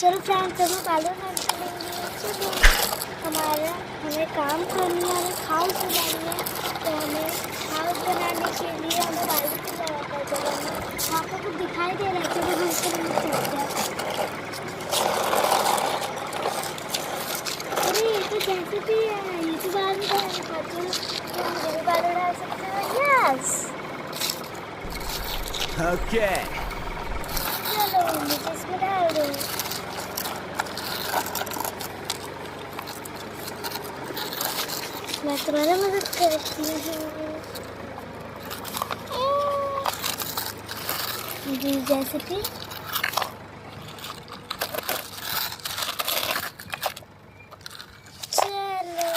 चलो फ्रेंड्स हमें बालों में चलेंगे। चलो हमें काम करना है, हमें हाउस बनानी है। तो हमें हाउस बनाने के लिए हमें बालू की जरूरत है। चलो हमें वहाँ पर कुछ दिखाई दे रहा है। चलो हम ऊपर चलते हैं। अरे ये तो जैसे भी है, ये तो बाल में डालने खाते हैं। तो हम मेरे बालों डाल सकते हैं। Yes Okay. चलो मुझे इसमें डाल दो। मैं तुम्हारा मदद करती हूँ। जी जैसे कि चलो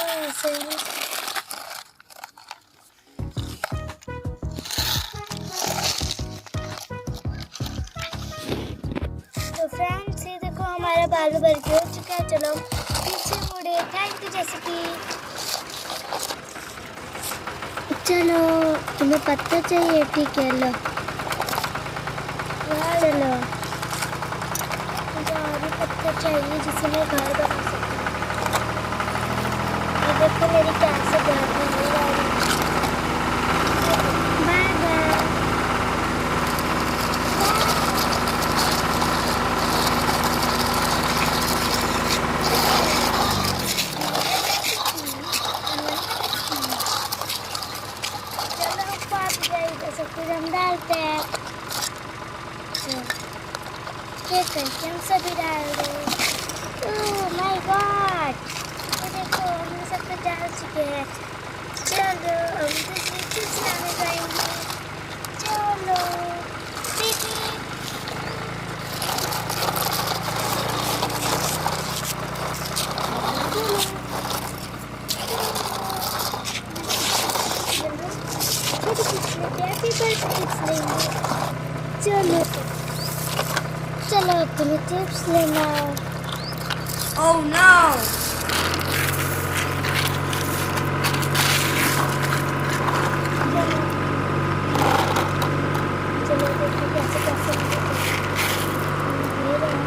तो फ्रेंड्स ये देखो हमारा बालू भर के हो चुका है। चलो पीछे मुड़े। थैंक यू जैसे। चलो तुम्हें पत्ता चाहिए? ठीक है लो। चलो मुझे और भी पत्ता चाहिए जिसे मैं घर बना सकूँ। ये देखो मेरी कैसे घर बनने वाली। Bye bye. सब कुछ हम डालते हैं। ठीक है हम सभी डाल दो। ओह माय गॉड, ये देखो हमने सब कुछ डाल चुके हैं। चलो हम दूसरी चीज लाने जाएंगे। चलो दीदी चलो चलो तुम्हें चिप्स लेना। Oh no! चलो देखो कैसे कैसे ये रहा।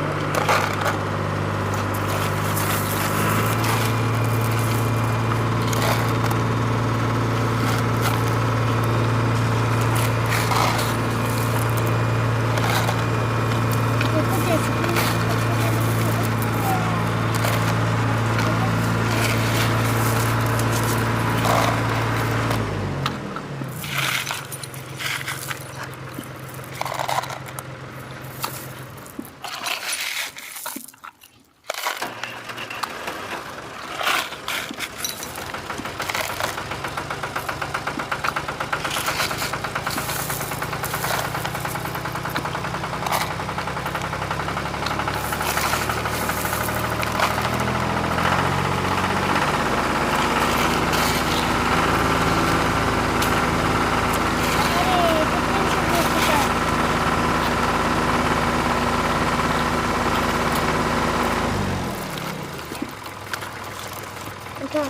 उठा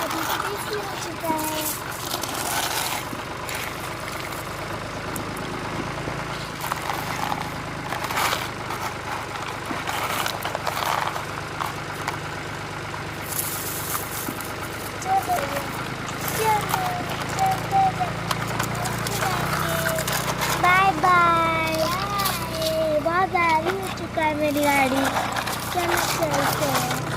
अभी तो टेस्टी हो चुका है। चलो चलो चलते बाय बाय। बहुत भारी हो चुका है मेरी गाड़ी। चलो चलते हैं।